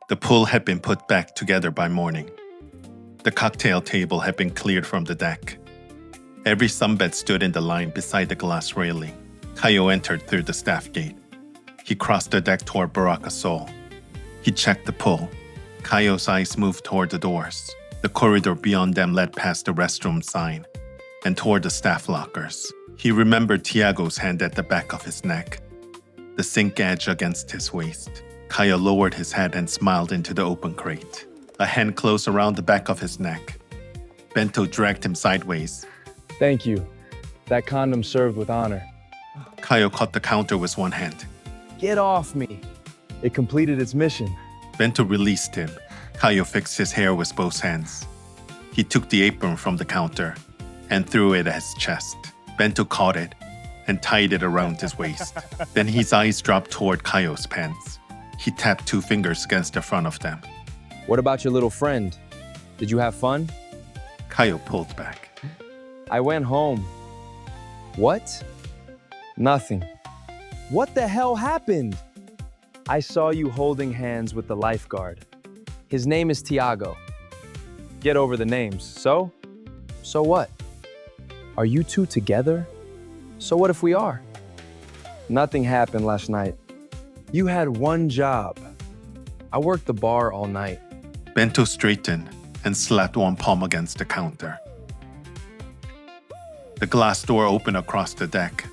The pool had been put back together by morning. The cocktail table had been cleared from the deck. Every sunbed stood in the line beside the glass railing. Caio entered through the staff gate. He crossed the deck toward Barraca Sol. He checked the pool. Caio's eyes moved toward the doors. The corridor beyond them led past the restroom sign and toward the staff lockers. He remembered Tiago's hand at the back of his neck, the sink edge against his waist. Caio lowered his head and smiled into the open crate. A hand closed around the back of his neck. Bento dragged him sideways. Thank you. That condom served with honor. Caio caught the counter with one hand. Get off me. It completed its mission. Bento released him. Caio fixed his hair with both hands. He took the apron from the counter and threw it at his chest. Bento caught it and tied it around his waist. Then his eyes dropped toward Caio's pants. He tapped 2 fingers against the front of them. What about your little friend? Did you have fun? Caio pulled back. I went home. What? Nothing. What the hell happened? I saw you holding hands with the lifeguard. His name is Tiago. Get over the names. So? So what? Are you two together? So what if we are? Nothing happened last night. You had one job. I worked the bar all night. Bento straightened and slapped one palm against the counter. The glass door opened across the deck.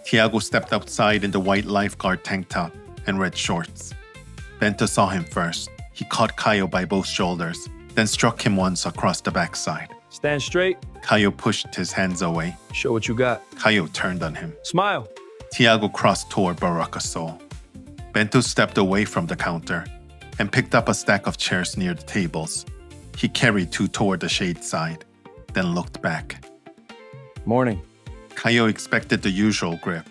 Tiago stepped outside in the white lifeguard tank top and red shorts. Bento saw him first. He caught Caio by both shoulders, then struck him once across the backside. Stand straight. Caio pushed his hands away. Show what you got. Caio turned on him. Smile. Tiago crossed toward Barraca Sol. Bento stepped away from the counter and picked up a stack of chairs near the tables. He carried 2 toward the shade side, then looked back. Morning. Caio expected the usual grip,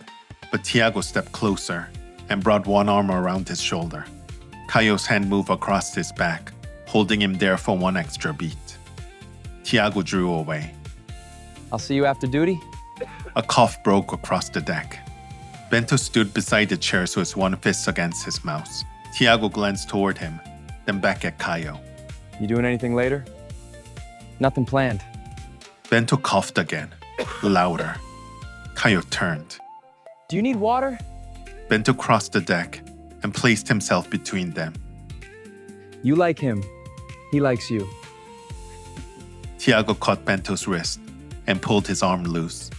but Tiago stepped closer and brought one arm around his shoulder. Caio's hand moved across his back, holding him there for 1 extra beat. Tiago drew away. I'll see you after duty. A cough broke across the deck. Bento stood beside the chairs with one fist against his mouth. Tiago glanced toward him, then back at Caio. You doing anything later? Nothing planned. Bento coughed again, louder. Caio turned. Do you need water? Bento crossed the deck and placed himself between them. You like him. He likes you. Tiago caught Bento's wrist and pulled his arm loose.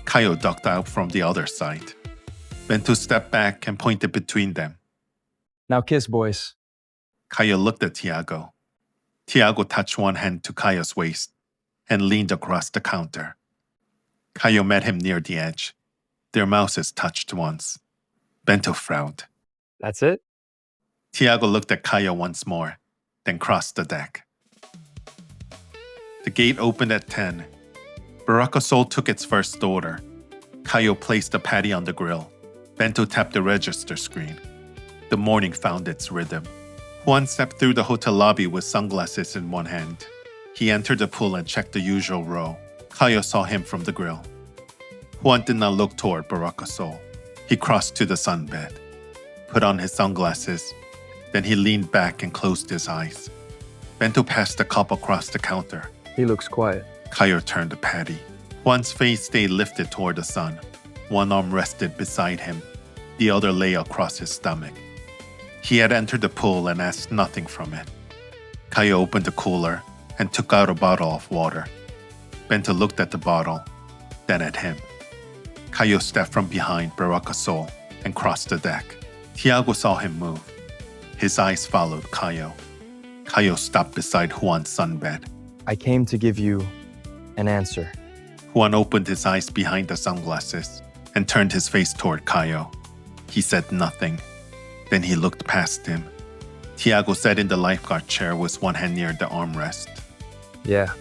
Caio ducked out from the other side. Bento stepped back and pointed between them. Now kiss, boys. Caio looked at Tiago. Tiago touched one hand to Caio's waist and leaned across the counter. Caio met him near the edge. Their mouths touched once. Bento frowned. That's it? Tiago looked at Caio once more, then crossed the deck. The gate opened at 10. Barraca Sol took its first order. Caio placed the patty on the grill. Bento tapped the register screen. The morning found its rhythm. Juan stepped through the hotel lobby with sunglasses in one hand. He entered the pool and checked the usual row. Caio saw him from the grill. Juan did not look toward Barraca Sol. He crossed to the sunbed, put on his sunglasses, then he leaned back and closed his eyes. Bento passed the cup across the counter. He looks quiet. Caio turned to Patty. Juan's face stayed lifted toward the sun. One arm rested beside him. The other lay across his stomach. He had entered the pool and asked nothing from it. Caio opened the cooler and took out a bottle of water. Bento looked at the bottle, then at him. Caio stepped from behind Barraca Sol and crossed the deck. Tiago saw him move. His eyes followed Caio. Caio stopped beside Juan's sunbed. I came to give you an answer. Juan opened his eyes behind the sunglasses and turned his face toward Caio. He said nothing. Then he looked past him. Tiago sat in the lifeguard chair with one hand near the armrest. Yeah,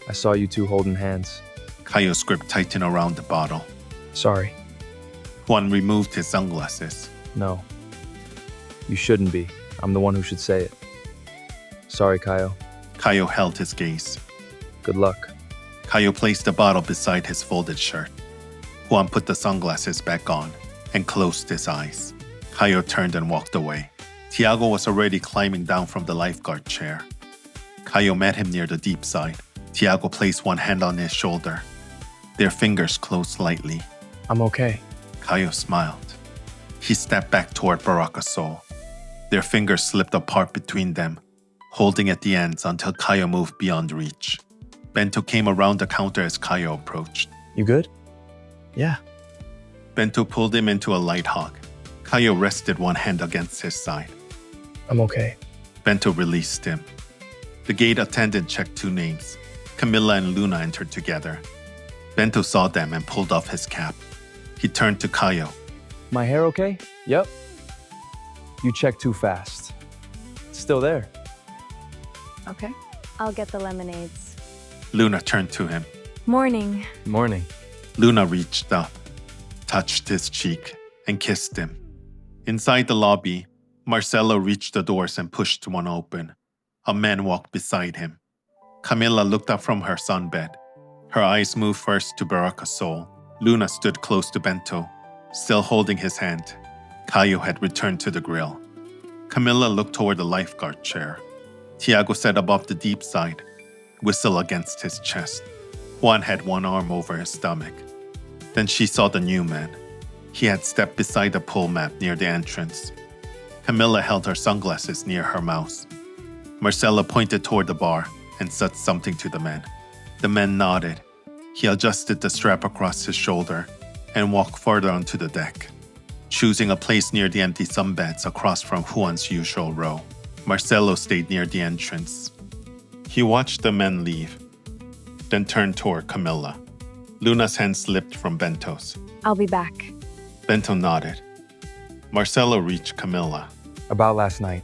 I saw you two holding hands. Caio's grip tightened around the bottle. Sorry. Juan removed his sunglasses. No. You shouldn't be. I'm the one who should say it. Sorry, Caio. Caio held his gaze. Good luck. Caio placed the bottle beside his folded shirt. Juan put the sunglasses back on and closed his eyes. Caio turned and walked away. Tiago was already climbing down from the lifeguard chair. Caio met him near the deep side. Tiago placed one hand on his shoulder. Their fingers closed lightly. I'm okay. Caio smiled. He stepped back toward Barraca Sol. Their fingers slipped apart between them, holding at the ends until Caio moved beyond reach. Bento came around the counter as Caio approached. You good? Yeah. Bento pulled him into a light hug. Caio rested one hand against his side. I'm okay. Bento released him. The gate attendant checked 2 names. Camila and Luna entered together. Bento saw them and pulled off his cap. He turned to Caio. My hair okay? Yep. You checked too fast. It's still there. Okay. I'll get the lemonades. Luna turned to him. Morning. Morning. Luna reached up, touched his cheek, and kissed him. Inside the lobby, Marcelo reached the doors and pushed one open. A man walked beside him. Camila looked up from her sunbed. Her eyes moved first to Barraca Sol. Luna stood close to Bento, still holding his hand. Caio had returned to the grill. Camila looked toward the lifeguard chair. Tiago sat above the deep side, whistle against his chest. Juan had one arm over his stomach. Then she saw the new man. He had stepped beside the pole mat near the entrance. Camila held her sunglasses near her mouth. Marcelo pointed toward the bar and said something to the man. The man nodded. He adjusted the strap across his shoulder and walked further onto the deck, choosing a place near the empty sunbeds across from Juan's usual row. Marcelo stayed near the entrance. He watched the men leave, then turned toward Camila. Luna's hand slipped from Bento's. I'll be back. Bento nodded. Marcelo reached Camila. About last night.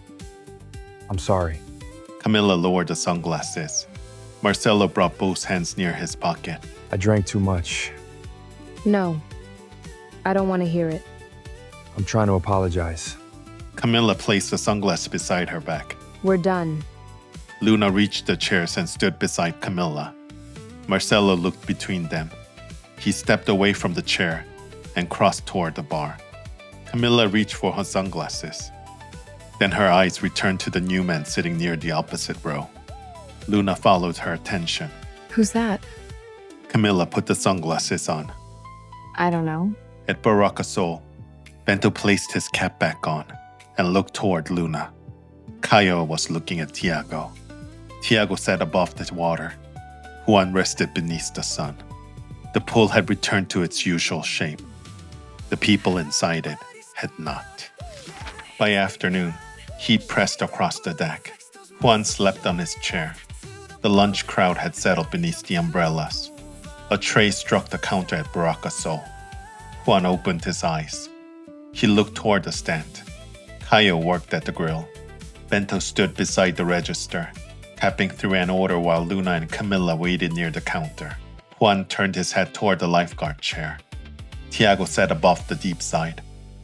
I'm sorry. Camila lowered the sunglasses. Marcelo brought both hands near his pocket. I drank too much. No. I don't want to hear it. I'm trying to apologize. Camila placed the sunglasses beside her back. We're done. Luna reached the chairs and stood beside Camila. Marcelo looked between them. He stepped away from the chair and crossed toward the bar. Camila reached for her sunglasses. Then her eyes returned to the new man sitting near the opposite row. Luna followed her attention. Who's that? Camila put the sunglasses on. I don't know. At Barraca Sol, Bento placed his cap back on and looked toward Luna. Caio was looking at Tiago. Tiago sat above the water. Juan rested beneath the sun. The pool had returned to its usual shape. The people inside it had not. By afternoon, heat pressed across the deck. Juan slept on his chair. The lunch crowd had settled beneath the umbrellas. A tray struck the counter at Barraca Sol. Juan opened his eyes. He looked toward the stand. Caio worked at the grill. Bento stood beside the register, tapping through an order while Luna and Camila waited near the counter. Juan turned his head toward the lifeguard chair. Tiago sat above the deep side,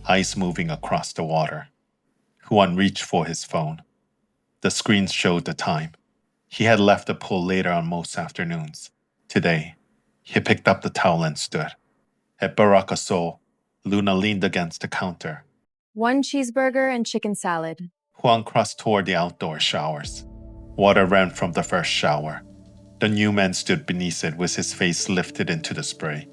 eyes moving across the water. Juan reached for his phone. The screen showed the time. He had left the pool later on most afternoons. Today, he picked up the towel and stood. At Barraca Sol, Luna leaned against the counter. 1 cheeseburger and chicken salad. Juan crossed toward the outdoor showers. Water ran from the first shower. The new man stood beneath it with his face lifted into the spray.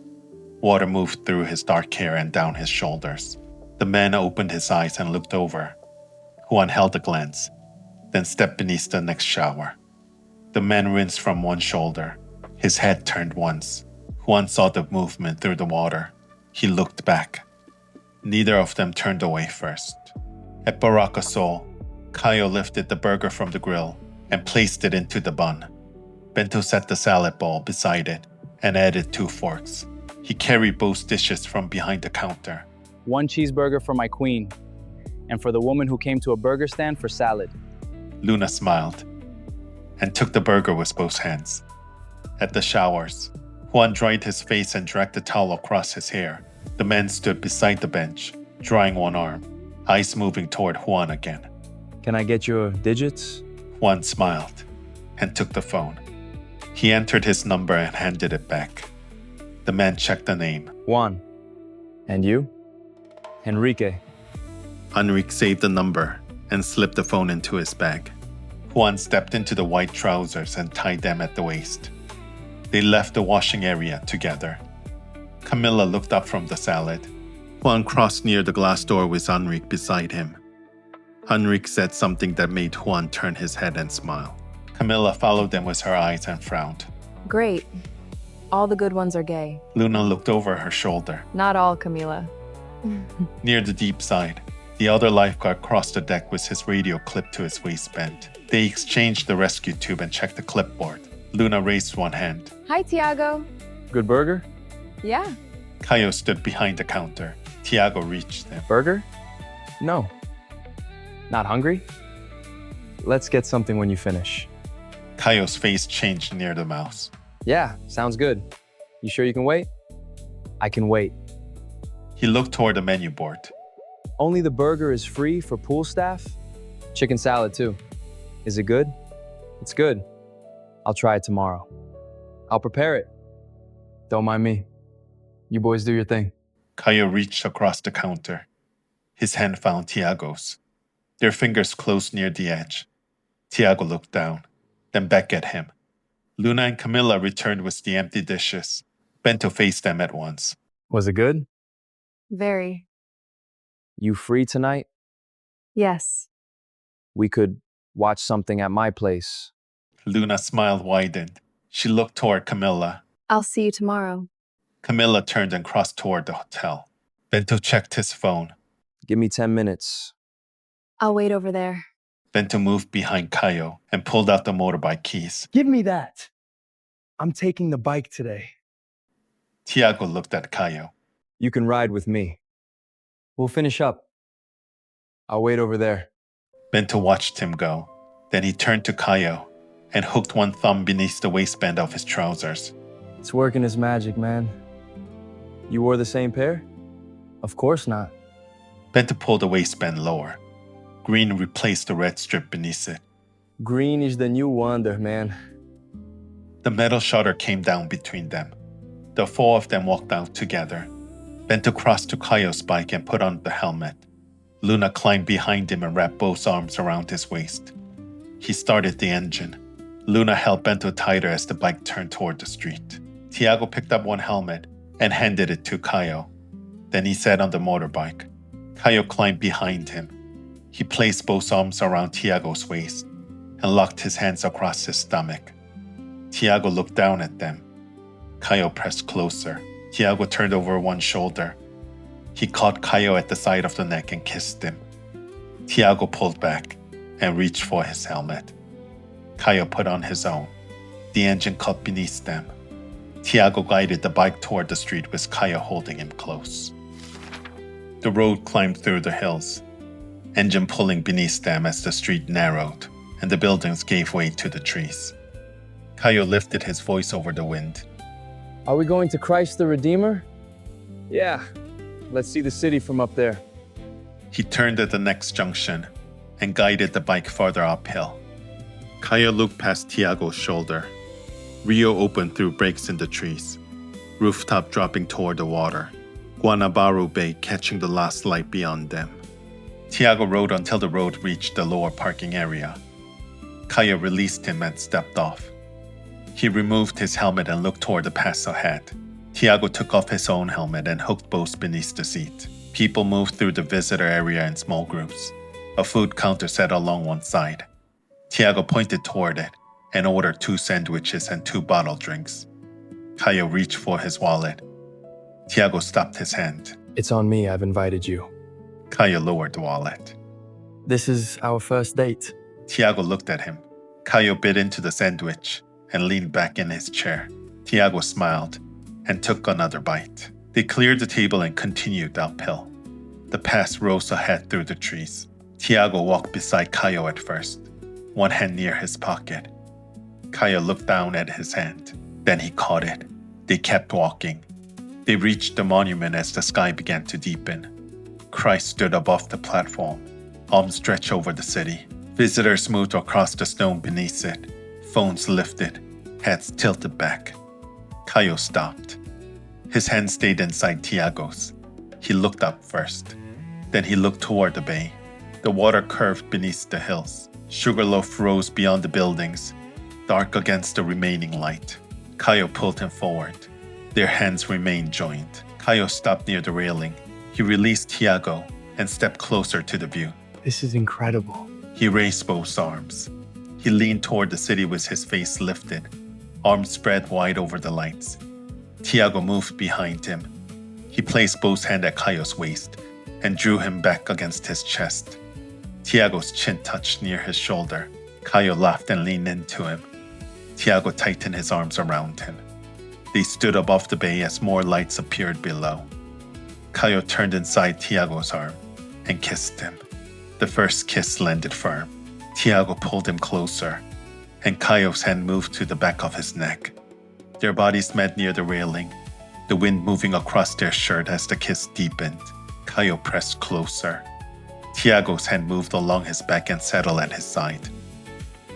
Water moved through his dark hair and down his shoulders. The man opened his eyes and looked over. Juan held a glance, then stepped beneath the next shower. The man rinsed from one shoulder. His head turned once. Juan saw the movement through the water. He looked back. Neither of them turned away first. At Barraca Sol, Caio lifted the burger from the grill and placed it into the bun. Bento set the salad bowl beside it and added 2 forks. He carried both dishes from behind the counter. 1 cheeseburger for my queen, and for the woman who came to a burger stand for salad. Luna smiled and took the burger with both hands. At the showers, Juan dried his face and dragged the towel across his hair. The man stood beside the bench, drying one arm, eyes moving toward Juan again. Can I get your digits? Juan smiled and took the phone. He entered his number and handed it back. The man checked the name. Juan. And you? Henrique. Henrique saved the number and slipped the phone into his bag. Juan stepped into the white trousers and tied them at the waist. They left the washing area together. Camila looked up from the salad. Juan crossed near the glass door with Henrique beside him. Henrique said something that made Juan turn his head and smile. Camila followed them with her eyes and frowned. Great. All the good ones are gay. Luna looked over her shoulder. Not all, Camila. Near the deep side, the other lifeguard crossed the deck with his radio clipped to his waistband. They exchanged the rescue tube and checked the clipboard. Luna raised one hand. Hi, Tiago. Good burger? Yeah. Caio stood behind the counter. Tiago reached him. Burger? No. Not hungry? Let's get something when you finish. Caio's face changed near the mouse. Yeah, sounds good. You sure you can wait? I can wait. He looked toward the menu board. Only the burger is free for pool staff? Chicken salad too. Is it good? It's good. I'll try it tomorrow. I'll prepare it. Don't mind me. You boys do your thing. Caio reached across the counter. His hand found Tiago's. Their fingers closed near the edge. Tiago looked down, then back at him. Luna and Camila returned with the empty dishes. Bento faced them at once. Was it good? Very. You free tonight? Yes. We could watch something at my place. Luna's smile widened. She looked toward Camila. I'll see you tomorrow. Camila turned and crossed toward the hotel. Bento checked his phone. Give me 10 minutes. I'll wait over there. Bento moved behind Caio and pulled out the motorbike keys. Give me that. I'm taking the bike today. Tiago looked at Caio. You can ride with me. We'll finish up. I'll wait over there. Bento watched him go. Then he turned to Caio and hooked one thumb beneath the waistband of his trousers. It's working its magic, man. You wore the same pair? Of course not. Bento pulled the waistband lower. Green replaced the red strip beneath it. Green is the new wonder, man. The metal shutter came down between them. The four of them walked out together. Bento crossed to Caio's bike and put on the helmet. Luna climbed behind him and wrapped both arms around his waist. He started the engine. Luna held Bento tighter as the bike turned toward the street. Tiago picked up one helmet and handed it to Caio. Then he sat on the motorbike. Caio climbed behind him. He placed both arms around Tiago's waist and locked his hands across his stomach. Tiago looked down at them. Caio pressed closer. Tiago turned over one shoulder. He caught Caio at the side of the neck and kissed him. Tiago pulled back and reached for his helmet. Caio put on his own. The engine cut beneath them. Tiago guided the bike toward the street with Caio holding him close. The road climbed through the hills, engine pulling beneath them as the street narrowed and the buildings gave way to the trees. Caio lifted his voice over the wind. Are we going to Christ the Redeemer? Yeah. Let's see the city from up there. He turned at the next junction and guided the bike farther uphill. Caio looked past Tiago's shoulder. Rio opened through breaks in the trees, rooftop dropping toward the water, Guanabara Bay catching the last light beyond them. Tiago rode until the road reached the lower parking area. Caio released him and stepped off. He removed his helmet and looked toward the pass ahead. Tiago took off his own helmet and hooked both beneath the seat. People moved through the visitor area in small groups. A food counter sat along one side. Tiago pointed toward it and ordered 2 sandwiches and 2 bottled drinks. Caio reached for his wallet. Tiago stopped his hand. It's on me, I've invited you. Caio lowered the wallet. This is our first date. Tiago looked at him. Caio bit into the sandwich and leaned back in his chair. Tiago smiled and took another bite. They cleared the table and continued uphill. The path rose ahead through the trees. Tiago walked beside Caio at first, one hand near his pocket. Caio looked down at his hand. Then he caught it. They kept walking. They reached the monument as the sky began to deepen. Christ stood above the platform, arms stretched over the city. Visitors moved across the stone beneath it, phones lifted, heads tilted back. Caio stopped. His hand stayed inside Tiago's. He looked up first. Then he looked toward the bay. The water curved beneath the hills. Sugarloaf rose beyond the buildings, dark against the remaining light. Caio pulled him forward. Their hands remained joined. Caio stopped near the railing. He released Tiago and stepped closer to the view. This is incredible. He raised both arms. He leaned toward the city with his face lifted, arms spread wide over the lights. Tiago moved behind him. He placed both hands at Caio's waist and drew him back against his chest. Tiago's chin touched near his shoulder. Caio laughed and leaned into him. Tiago tightened his arms around him. They stood above the bay as more lights appeared below. Caio turned inside Tiago's arm and kissed him. The first kiss landed firm. Tiago pulled him closer, and Caio's hand moved to the back of his neck. Their bodies met near the railing, the wind moving across their shirt as the kiss deepened. Caio pressed closer. Tiago's hand moved along his back and settled at his side.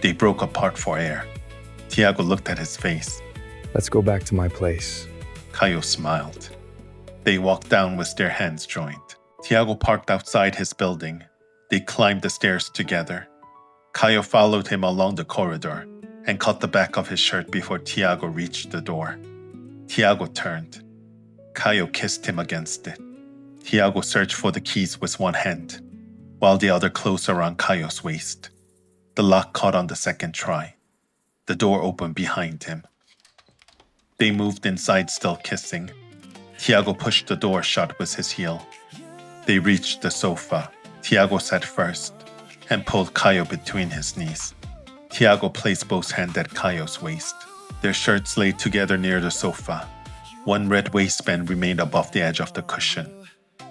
They broke apart for air. Tiago looked at his face. Let's go back to my place. Caio smiled. They walked down with their hands joined. Tiago parked outside his building. They climbed the stairs together. Caio followed him along the corridor and caught the back of his shirt before Tiago reached the door. Tiago turned. Caio kissed him against it. Tiago searched for the keys with one hand, while the other closed around Caio's waist. The lock caught on the second try. The door opened behind him. They moved inside, still kissing. Tiago pushed the door shut with his heel. They reached the sofa. Tiago sat first and pulled Caio between his knees. Tiago placed both hands at Caio's waist. Their shirts lay together near the sofa. One red waistband remained above the edge of the cushion,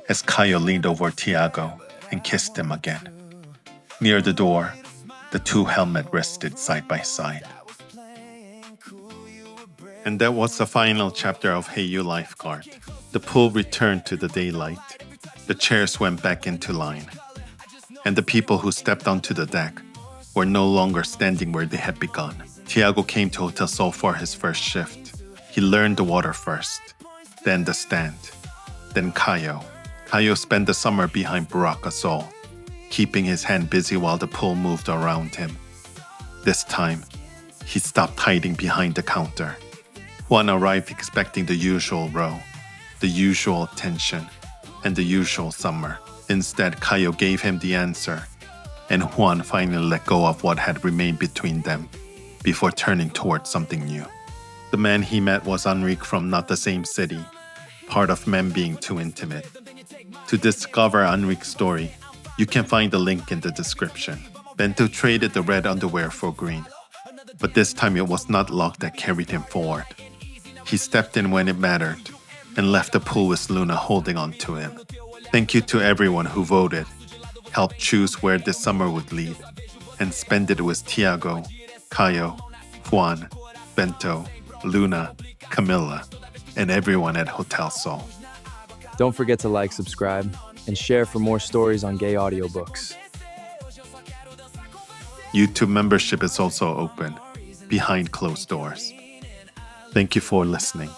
as Caio leaned over Tiago and kissed him again. Near the door, the two helmets rested side by side. And that was the final chapter of Hey You Lifeguard. The pool returned to the daylight. The chairs went back into line. And the people who stepped onto the deck were no longer standing where they had begun. Tiago came to Hotel Sol for his first shift. He learned the water first, then the stand, then Caio. Caio spent the summer behind Barraca Sol, keeping his hand busy while the pool moved around him. This time, he stopped hiding behind the counter. Juan arrived expecting the usual row, the usual attention, and the usual summer. Instead, Caio gave him the answer, and Juan finally let go of what had remained between them before turning towards something new. The man he met was Henrique from not the same city, part of Men Being Too Intimate. To discover Henrique's story, you can find the link in the description. Bento traded the red underwear for green, but this time it was not luck that carried him forward. He stepped in when it mattered and left the pool with Luna holding on to him. Thank you to everyone who voted, helped choose where this summer would lead, and spend it with Tiago, Caio, Juan, Bento, Luna, Camila, and everyone at Hotel Sol. Don't forget to like, subscribe, and share for more stories on gay audiobooks. YouTube membership is also open, behind closed doors. Thank you for listening.